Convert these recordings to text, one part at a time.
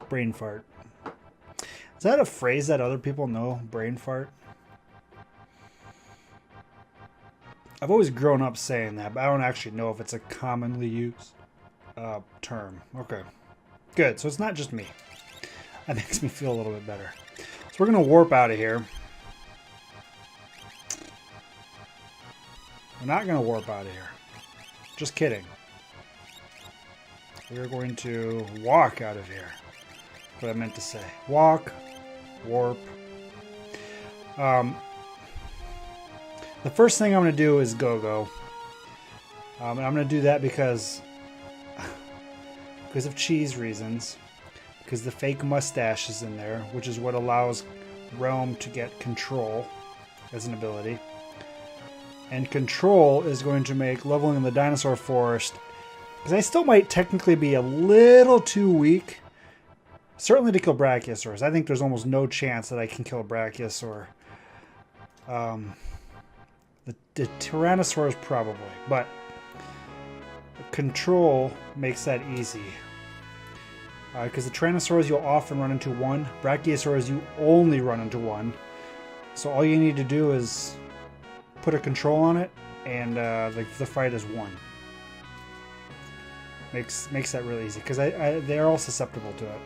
Brain fart. Is that a phrase that other people know? Brain fart? I've always grown up saying that, but I don't actually know if it's a commonly used term. Okay. Good. So it's not just me. That makes me feel a little bit better. So we're going to warp out of here. We're not going to warp out of here. Just kidding. We're going to walk out of here. That's what I meant to say. Walk, warp. The first thing I'm going to do is go. And I'm going to do that because of cheese reasons. Because the fake mustache is in there, which is what allows Realm to get control as an ability. And control is going to make leveling in the dinosaur forest, because I still might technically be a little too weak, certainly to kill Brachiosaurs. I think there's almost no chance that I can kill a Brachiosaur. The Tyrannosaurus probably, but control makes that easy. Because the Tyrannosaurs you'll often run into one, Brachiosaurs you only run into one. So all you need to do is put a control on it, and the fight is won. Makes that really easy, because they're all susceptible to it.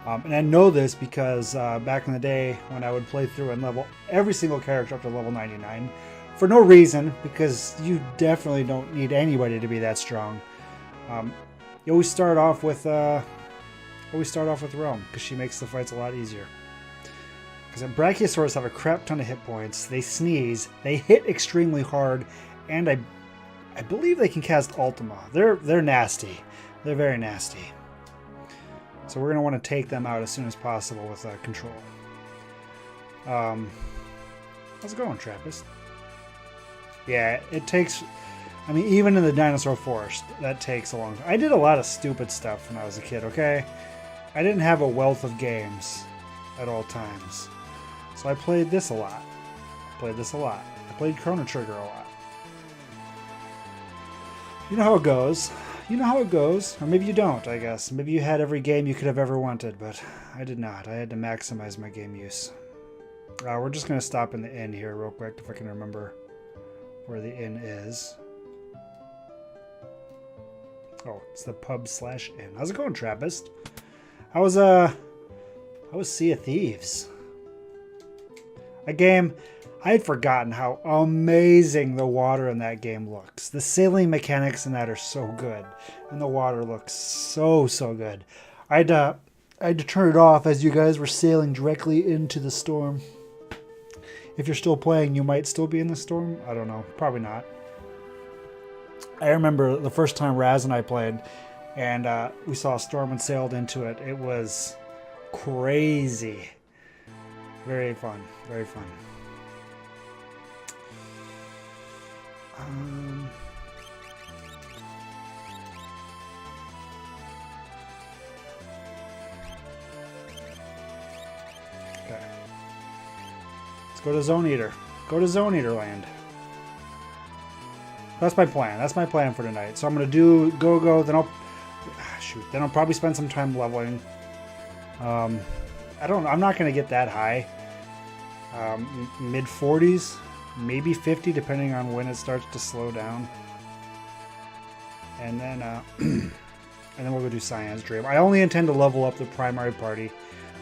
And I know this because back in the day when I would play through and level every single character up to level 99, for no reason, because you definitely don't need anybody to be that strong. You always start off with Realm, because she makes the fights a lot easier. Because Brachiosaurs have a crap ton of hit points. They sneeze. They hit extremely hard, and I believe they can cast Ultima. They're nasty. They're very nasty. So we're gonna want to take them out as soon as possible with control. How's it going, Trappist? Yeah, it takes. I mean, even in the dinosaur forest, that takes a long time. I did a lot of stupid stuff when I was a kid. Okay, I didn't have a wealth of games at all times. So I played this a lot. I played Chrono Trigger a lot. You know how it goes. Or maybe you don't, I guess. Maybe you had every game you could have ever wanted, but I did not. I had to maximize my game use. We're just going to stop in the inn here real quick, if I can remember where the inn is. Oh, it's the pub/inn. How's it going, Trappist? How was Sea of Thieves? A game, I had forgotten how amazing the water in that game looks. The sailing mechanics in that are so good, and the water looks so good. I had to turn it off as you guys were sailing directly into the storm. If you're still playing, you might still be in the storm. I don't know, probably not. I remember the first time Raz and I played, and we saw a storm and sailed into it. It was crazy. Very fun. Very fun. Okay. Let's go to Zone Eater. Go to Zone Eater land. That's my plan. That's my plan for tonight. So I'm gonna do go. Then Then I'll probably spend some time leveling. I'm not gonna get that high. Mid 40s, maybe 50, depending on when it starts to slow down. And then and then we'll go do Cyan's Dream. I only intend to level up the primary party.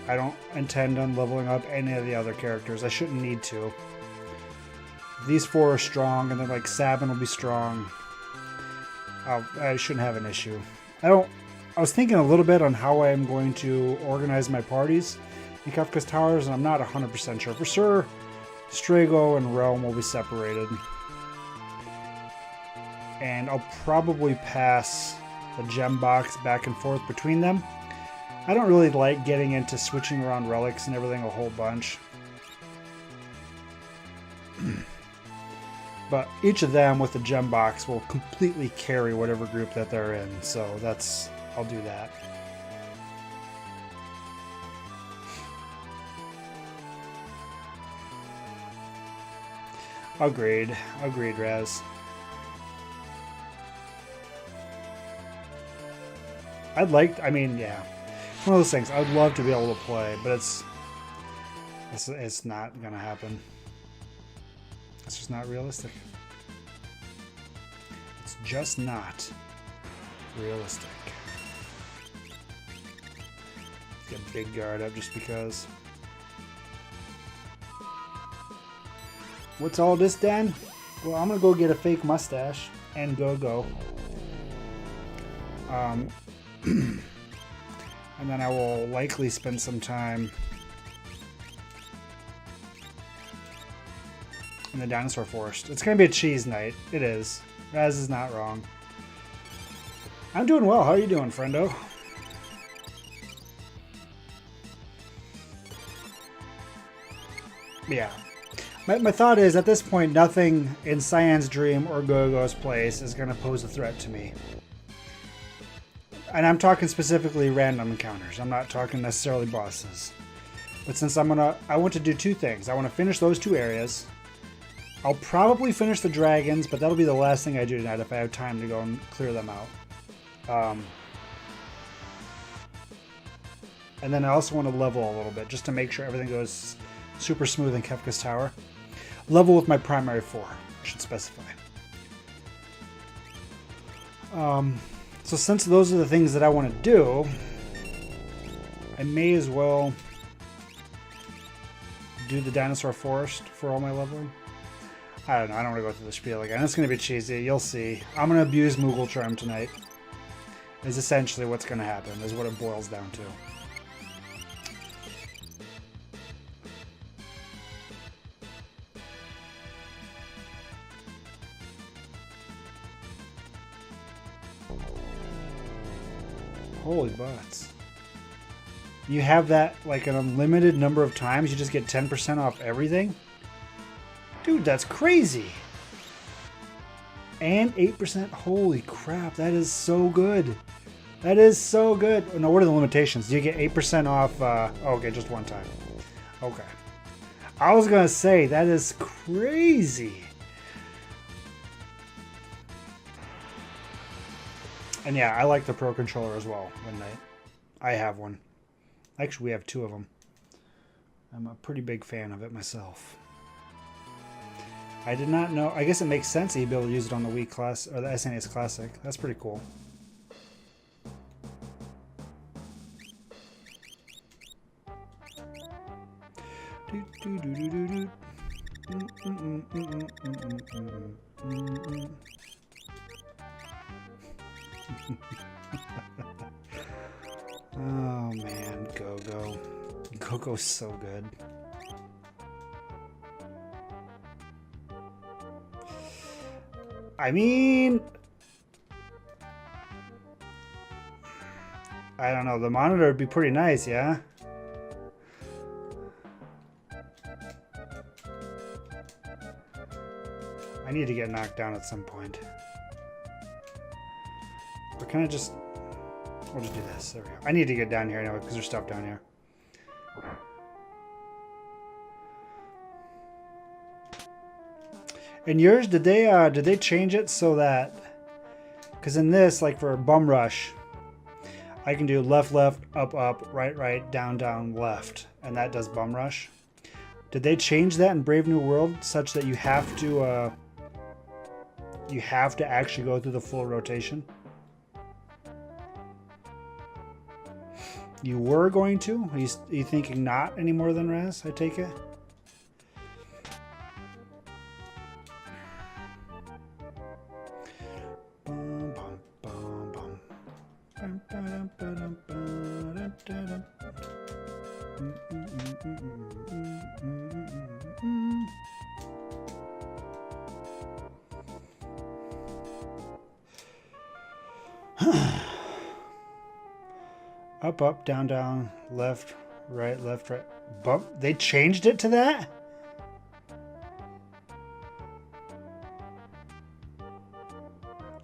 I don't intend on leveling up any of the other characters. I shouldn't need to. These four are strong, and then like Sabin will be strong. I shouldn't have an issue. I was thinking a little bit on how I'm going to organize my parties in Kafka's Towers, and I'm not 100% sure. For sure, Strago and Realm will be separated. And I'll probably pass the gem box back and forth between them. I don't really like getting into switching around relics and everything a whole bunch. But each of them with the gem box will completely carry whatever group that they're in. So I'll do that. Agreed, Raz. I mean, yeah. It's one of those things. I would love to be able to play, but it's not going to happen. It's just not realistic. It's just not realistic. Get a big guard up just because. What's all this, Dan? Well, I'm gonna go get a fake mustache and go. And then I will likely spend some time in the dinosaur forest. It's gonna be a cheese night. It is. Raz is not wrong. I'm doing well. How are you doing, friendo? Yeah. My thought is, at this point, nothing in Cyan's Dream or Gogo's place is going to pose a threat to me. And I'm talking specifically random encounters. I'm not talking necessarily bosses. But since I want to do two things. I want to finish those two areas. I'll probably finish the dragons, but that'll be the last thing I do tonight if I have time to go and clear them out. And then I also want to level a little bit, just to make sure everything goes super smooth in Kefka's Tower. Level with my primary 4, I should specify. So since those are the things that I want to do, I may as well do the dinosaur forest for all my leveling. I don't know, I don't want to go through the spiel again. It's going to be cheesy, you'll see. I'm going to abuse Moogle Charm tonight. Is essentially what's going to happen, is what it boils down to. Holy butts. You have that like an unlimited number of times, you just get 10% off everything? Dude, that's crazy. And 8%, holy crap, that is so good. That is so good. Now, what are the limitations? Do you get 8% off? Okay, just one time. Okay. I was going to say, that is crazy. And yeah, I like the Pro Controller as well, Midnight. I have one. Actually, we have two of them. I'm a pretty big fan of it myself. I did not know. I guess it makes sense that you'd be able to use it on the Wii Class or the SNES Classic. That's pretty cool. Oh man, Go-Go. Go-Go's so good. I mean, I don't know, the monitor would be pretty nice, yeah? I need to get knocked down at some point. Or can I just... We'll just do this. There we go. I need to get down here anyway because there's stuff down here. And yours, did they change it so that... Because in this, like for Bum Rush, I can do left, left, up, up, right, right, down, down, left. And that does Bum Rush. Did they change that in Brave New World such that you have to actually go through the full rotation? You were going to? Are you thinking not any more than Raz, I take it? Up, up, down, down, left, right, bump. They changed it to that?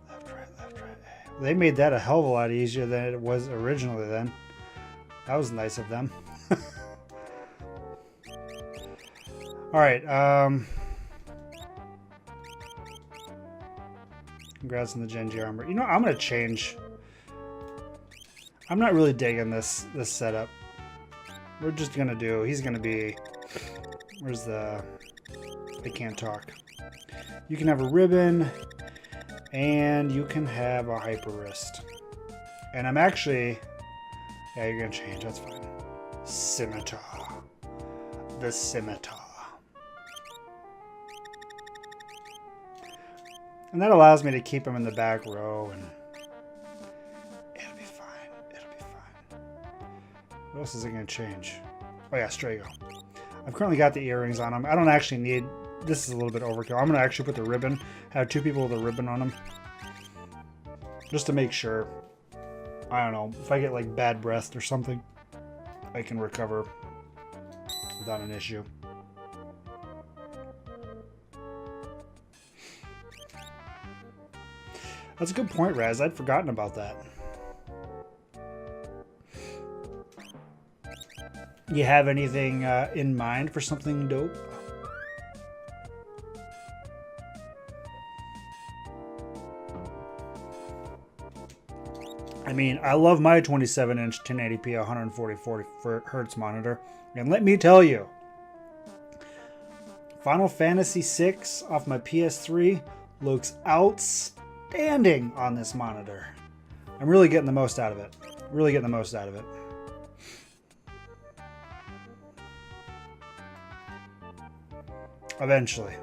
Left, right. They made that a hell of a lot easier than it was originally then. That was nice of them. Alright, congrats on the Genji armor. You know, I'm gonna change... I'm not really digging this setup. We're just gonna do, he's gonna be, where's the, I can't talk. You can have a ribbon, and you can have a hyper wrist. And I'm actually, yeah, you're gonna change, that's fine. Scimitar. The scimitar. And that allows me to keep him in the back row, and it'll be fine. It'll be fine. What else is it going to change? Oh yeah, Strago. I've currently got the earrings on him. I don't actually need... This is a little bit overkill. I'm going to actually put the ribbon. Have 2 people with a ribbon on them. Just to make sure. I don't know. If I get like bad breath or something, I can recover without an issue. That's a good point, Raz. I'd forgotten about that. You have anything in mind for something dope? I mean, I love my 27-inch 1080p 140 Hertz monitor. And let me tell you, Final Fantasy VI off my PS3 looks outstanding on this monitor. I'm really getting the most out of it. Really getting the most out of it. Eventually.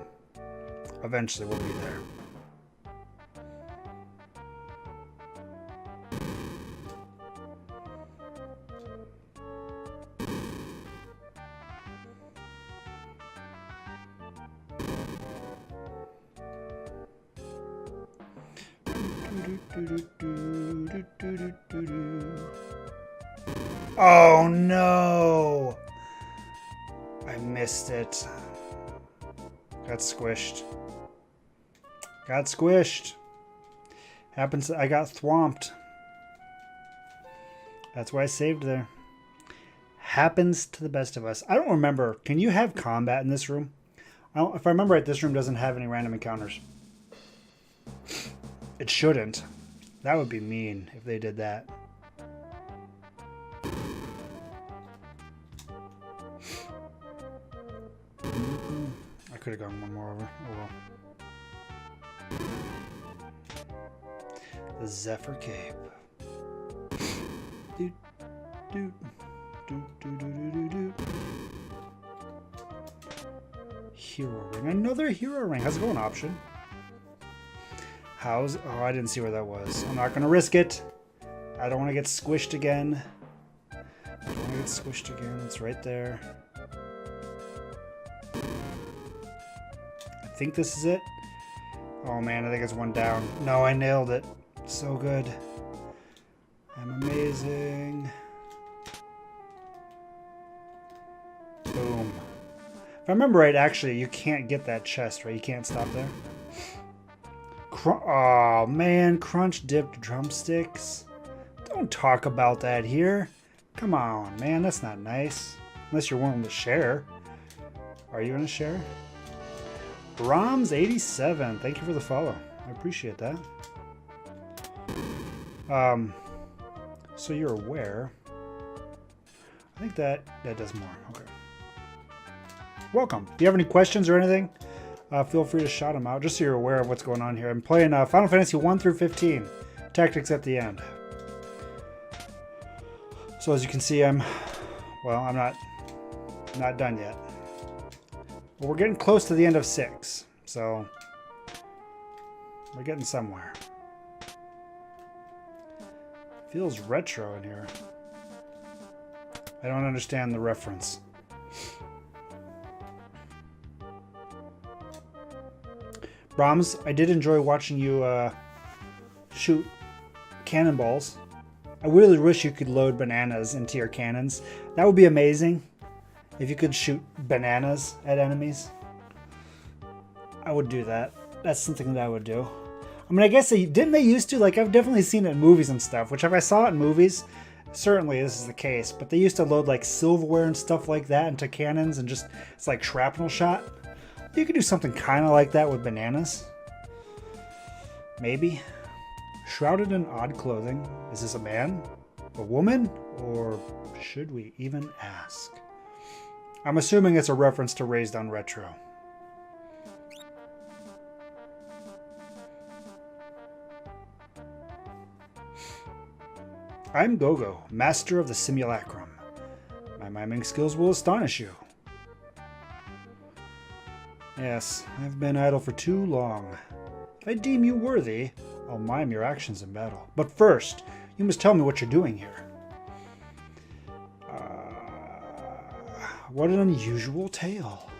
Eventually we'll be there. Oh no! I missed it. Got squished. Got squished. Happens. I got thwomped. That's why I saved there. Happens to the best of us. I don't remember. Can you have combat in this room? If I remember right, this room doesn't have any random encounters. It shouldn't. That would be mean if they did that. I could have gone one more over. Oh well. The Zephyr Cape. Doot, doot, doot, doot, doot, doot, doot. Hero ring. Another hero ring. How's it going, option? How's... Oh, I didn't see where that was. I'm not going to risk it. I don't want to get squished again. I don't want to get squished again. It's right there. I think this is it. Oh man, I think it's one down. No, I nailed it. So good. I'm amazing. Boom. If I remember right, actually, you can't get that chest, right? You can't stop there. Oh man, crunch dipped drumsticks. Don't talk about that here. Come on, man, that's not nice. Unless you're willing to share. Are you gonna share? Roms87, thank you for the follow. I appreciate that. So you're aware. I think that does more. Okay. Welcome. Do you have any questions or anything? Feel free to shout them out, just so you're aware of what's going on here. I'm playing Final Fantasy 1 through 15. Tactics at the end. So as you can see, I'm not done yet. But we're getting close to the end of 6, so we're getting somewhere. Feels retro in here. I don't understand the reference. Brahms, I did enjoy watching you shoot cannonballs. I really wish you could load bananas into your cannons. That would be amazing. If you could shoot bananas at enemies. I would do that. That's something that I would do. I mean, I guess didn't they used to? Like, I've definitely seen it in movies and stuff, which if I saw it in movies, certainly this is the case. But they used to load like silverware and stuff like that into cannons and just, it's like shrapnel shot. You could do something kind of like that with bananas. Maybe. Shrouded in odd clothing. Is this a man? A woman? Or should we even ask? I'm assuming it's a reference to Raised on Retro. I'm Gogo, master of the simulacrum. My miming skills will astonish you. Yes, I've been idle for too long. If I deem you worthy, I'll mime your actions in battle. But first, you must tell me what you're doing here. What an unusual tale.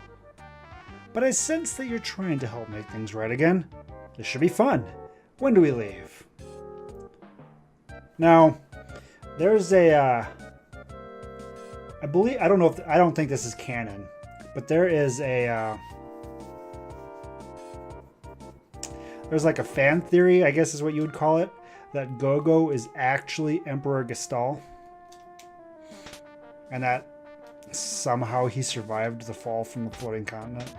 But I sense that you're trying to help make things right again. This should be fun. When do we leave? Now, there's a, I don't think this is canon, but there is a, there's like a fan theory, I guess is what you would call it, that Gogo is actually Emperor Gestal. And that somehow he survived the fall from the floating continent.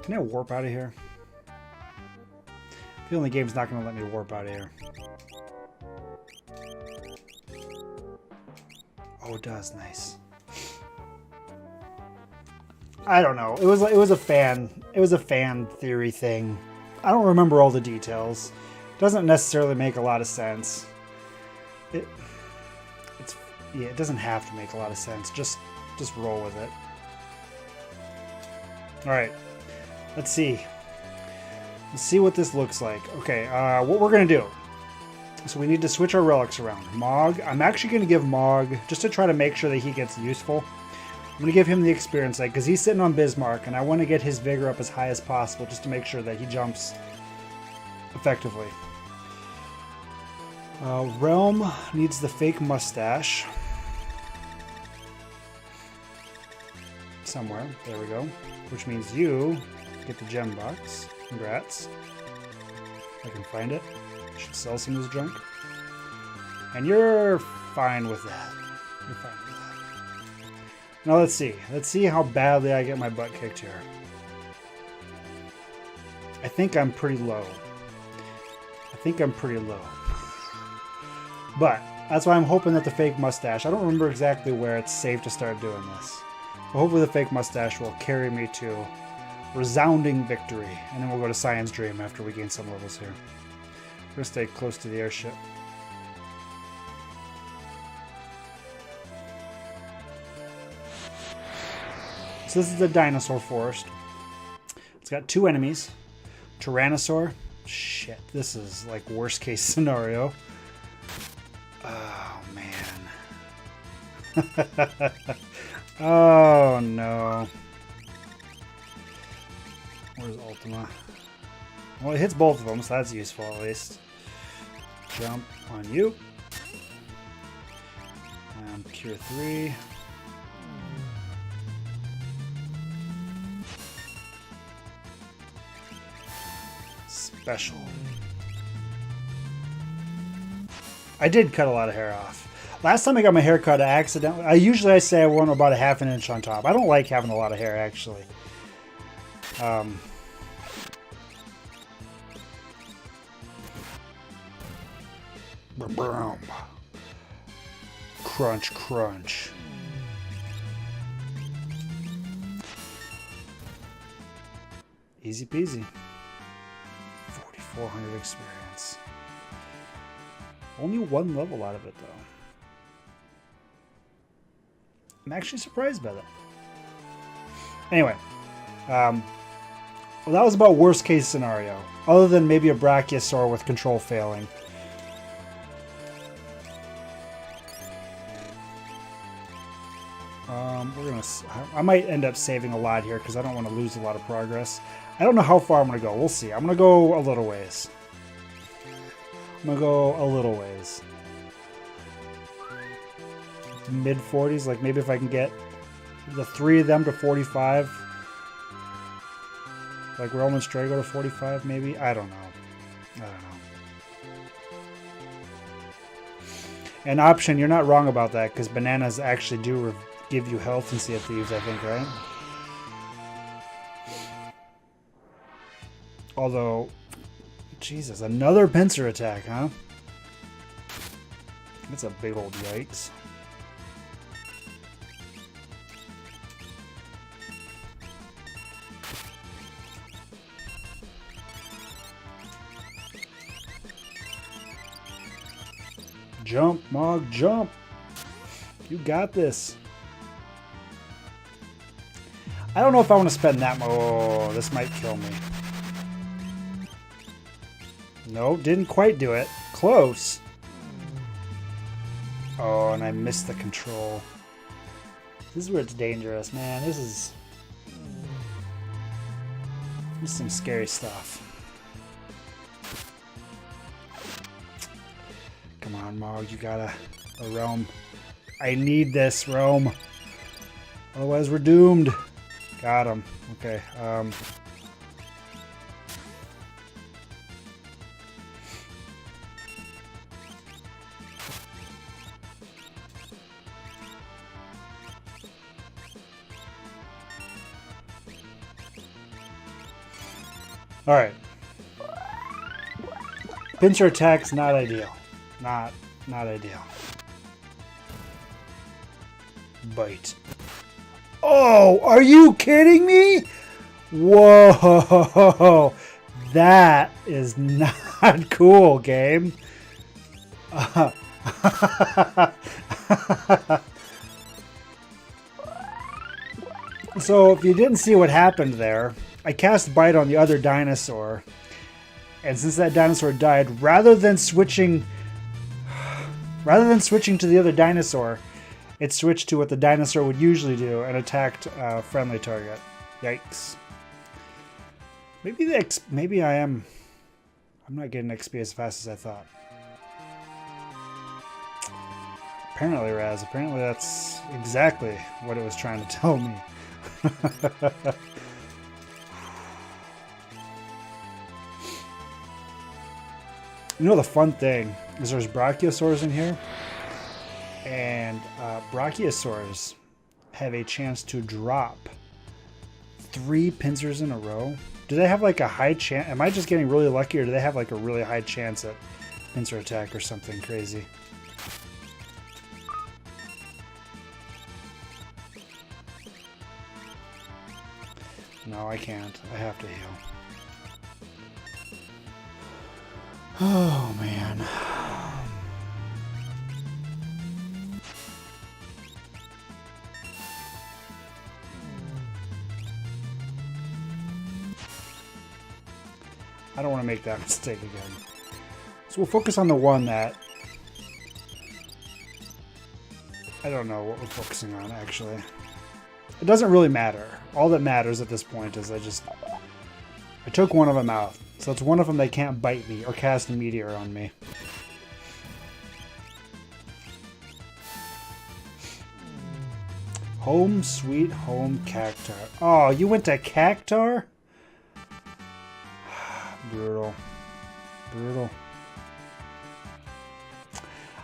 Can I warp out of here? I feel the game's not going to let me warp out of here. Oh, it does. Nice. I don't know. It was a fan theory thing. I don't remember all the details. Doesn't necessarily make a lot of sense. It doesn't have to make a lot of sense. Just roll with it. All right. Let's see. Let's see what this looks like. Okay, what we're going to do. So we need to switch our relics around. Mog. I'm actually going to give Mog, just to try to make sure that he gets useful, I'm going to give him the experience site, because he's sitting on Bismarck, and I want to get his vigor up as high as possible, just to make sure that he jumps effectively. Realm needs the fake mustache. Somewhere. There we go. Which means you get the gem box. Congrats. If I can find it. I should sell some of this junk. And you're fine with that. You're fine with that. Now let's see. Let's see how badly I get my butt kicked here. I think I'm pretty low. But that's why I'm hoping that the fake mustache, I don't remember exactly where it's safe to start doing this. But hopefully the fake mustache will carry me to resounding victory. And then we'll go to Science Dream after we gain some levels here. We're going to stay close to the airship. So this is the dinosaur forest. It's got 2 enemies. Tyrannosaur. Shit, this is like worst case scenario. Oh, man. Oh, no. Where's Ultima? Well, it hits both of them, so that's useful at least. Jump on you. And Cure 3. Special. I did cut a lot of hair off. Last time I got my hair cut, I usually say I want about a ½ an inch on top. I don't like having a lot of hair, actually. Crunch, crunch. Easy peasy. 4,400 experience. Only 1 level out of it, though. I'm actually surprised by that. Anyway, well, that was about worst case scenario. Other than maybe a Brachiosaur with control failing. I might end up saving a lot here because I don't want to lose a lot of progress. I don't know how far I'm going to go. We'll see. I'm going to go a little ways. Mid-40s, like maybe if I can get the 3 of them to 45. Like Realm and Strago to 45, maybe? I don't know. An option, you're not wrong about that, because bananas actually do give you health in Sea of Thieves, I think, right? Although, Jesus, another pincer attack, huh? That's a big old yikes. Jump, Mog, jump. You got this. I don't know if I want to spend that much. Oh, this might kill me. No, didn't quite do it. Close. Oh, and I missed the control. This is where it's dangerous, man. This is some scary stuff. Come on, Mog, you gotta... A realm. I need this realm. Otherwise, we're doomed. Got him. Okay. All right. Pincer attack's not ideal. Not ideal. Bite. Oh, are you kidding me? Whoa. That is not cool, game. So if you didn't see what happened there, I cast Bite on the other dinosaur. And since that dinosaur died, rather than switching to the other dinosaur, it switched to what the dinosaur would usually do and attacked a friendly target. Yikes. Maybe I'm not getting XP as fast as I thought. Apparently, Raz. Apparently that's exactly what it was trying to tell me. You know the fun thing is there's brachiosaurs in here, and brachiosaurs have a chance to drop 3 pincers in a row. Do they have like a high chance? Am I just getting really lucky, or do they have like a really high chance at pincer attack or something crazy? No, I can't. I have to heal. Oh, man. I don't want to make that mistake again. So we'll focus on the one that... I don't know what we're focusing on, actually. It doesn't really matter. All that matters at this point is I took one of them out. So it's one of them they can't bite me or cast a meteor on me. Home sweet home Cactar. Oh, you went to Cactar? Brutal. Brutal.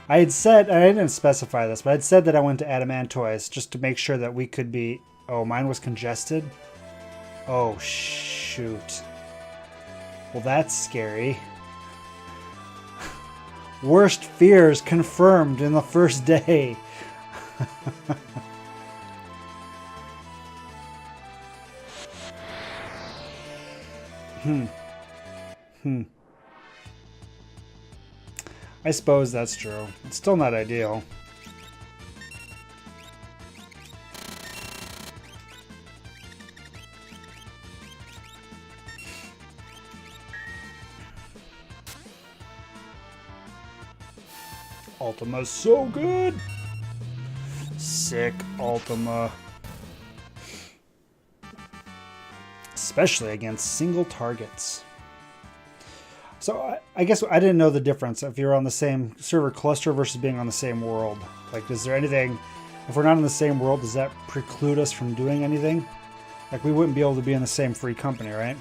I had said, I didn't specify this, but I'd said that I went to Adamantoise just to make sure that we could be... Oh, mine was congested? Oh, shoot. Well, that's scary. Worst fears confirmed in the first day. I suppose that's true. It's still not ideal. Ultima's so good! Sick Ultima. Especially against single targets. So I guess I didn't know the difference if you're on the same server cluster versus being on the same world. Like, is there anything, if we're not in the same world, does that preclude us from doing anything? Like, we wouldn't be able to be in the same free company, right?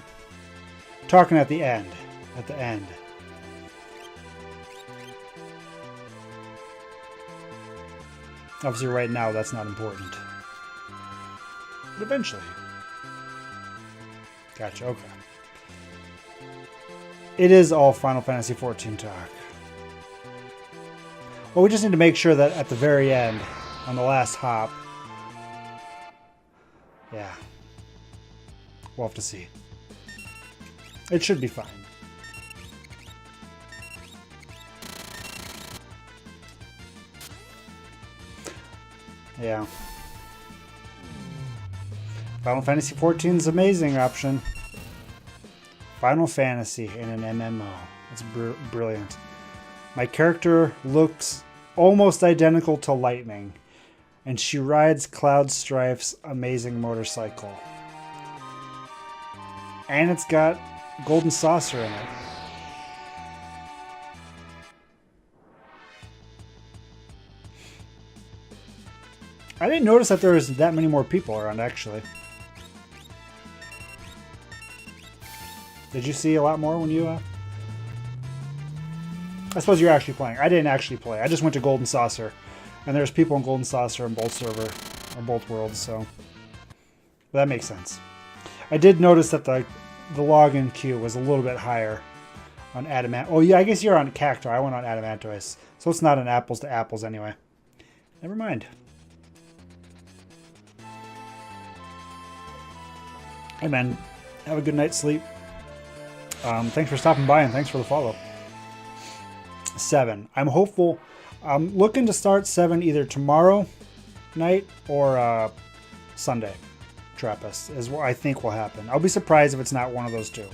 Talking at the end. At the end. Obviously right now that's not important. But eventually. Gotcha, okay. It is all Final Fantasy XIV talk. Well, we just need to make sure that at the very end, on the last hop, yeah, we'll have to see. It should be fine. Yeah. Final Fantasy XIV is an amazing option. Final Fantasy in an MMO. It's brilliant. My character looks almost identical to Lightning, and she rides Cloud Strife's amazing motorcycle. And it's got Golden Saucer in it. I didn't notice that there was that many more people around, actually. Did you see a lot more when you... I suppose you're actually playing. I didn't actually play. I just went to Golden Saucer. And there's people in Golden Saucer in both server, or both worlds, so... But that makes sense. I did notice that the login queue was a little bit higher on Adamant. Oh yeah, I guess you're on Cactar. I went on Adamantoise. So it's not an apples to apples anyway. Never mind. Hey man, have a good night's sleep. Thanks for stopping by and thanks for the follow. 7. I'm hopeful. I'm looking to start 7 either tomorrow night or Sunday. Trappist is what I think will happen. I'll be surprised if it's not one of those two.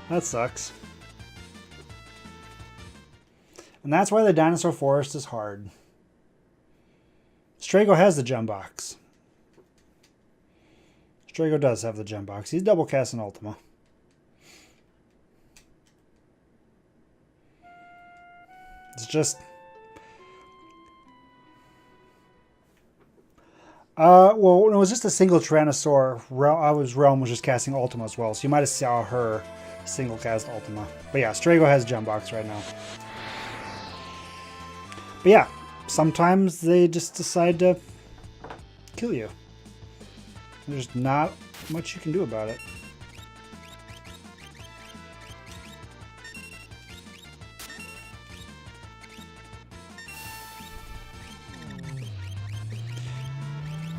That sucks. And that's why the dinosaur forest is hard. Strago has the gem box. Strago does have the gem box. He's double casting Ultima. It's just... well, it was just a single Tyrannosaur. Realm was just casting Ultima as well, so you might have saw her single cast Ultima. But yeah, Strago has gem box right now. But yeah, sometimes they just decide to kill you. There's not much you can do about it.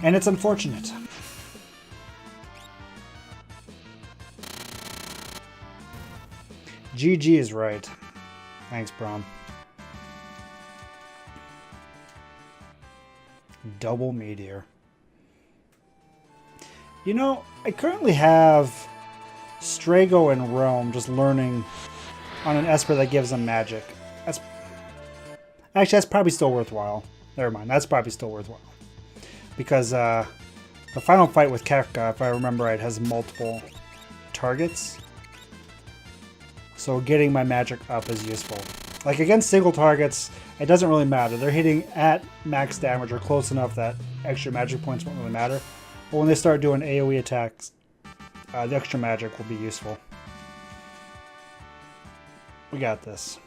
And it's unfortunate. GG is right. Thanks, Brom. Double Meteor. You know, I currently have Strago and Realm just learning on an Esper that gives them magic. That's probably still worthwhile. Never mind, that's probably still worthwhile. Because the final fight with Kefka, if I remember right, has multiple targets. So getting my magic up is useful. Like against single targets, it doesn't really matter. They're hitting at max damage or close enough that extra magic points won't really matter. But when they start doing AoE attacks, the extra magic will be useful. We got this.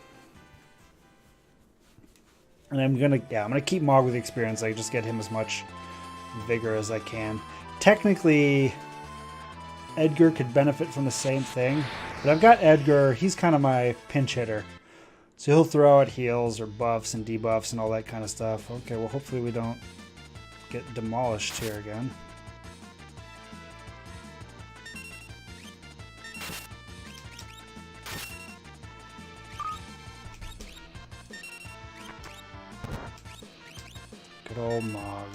And I'm gonna keep Mog with the experience. I just get him as much vigor as I can. Technically, Edgar could benefit from the same thing, but I've got Edgar. He's kind of my pinch hitter, so he'll throw out heals or buffs and debuffs and all that kind of stuff. Okay, well hopefully we don't get demolished here again. Good old Mog.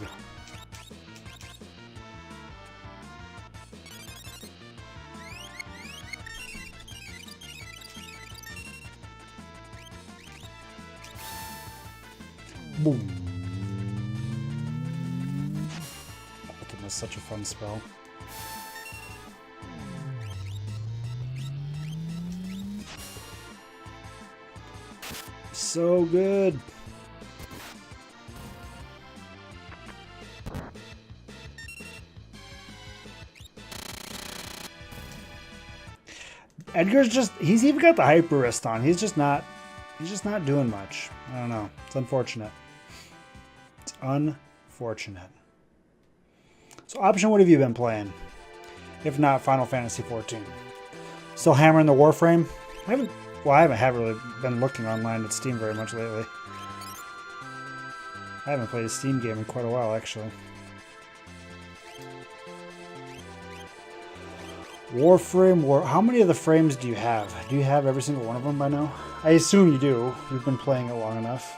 Boom. Ultima is such a fun spell. So good. Edgar's just, he's even got the hyper wrist on. He's just not doing much. I don't know. It's unfortunate. It's unfortunate. So option, what have you been playing? If not Final Fantasy XIV. Still hammering the Warframe? I haven't really been looking online at Steam very much lately. I haven't played a Steam game in quite a while, actually. Warframe, how many of the frames do you have? Do you have every single one of them by now? I assume you do. You've been playing it long enough.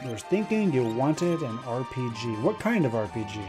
You were thinking you wanted an RPG. What kind of RPG?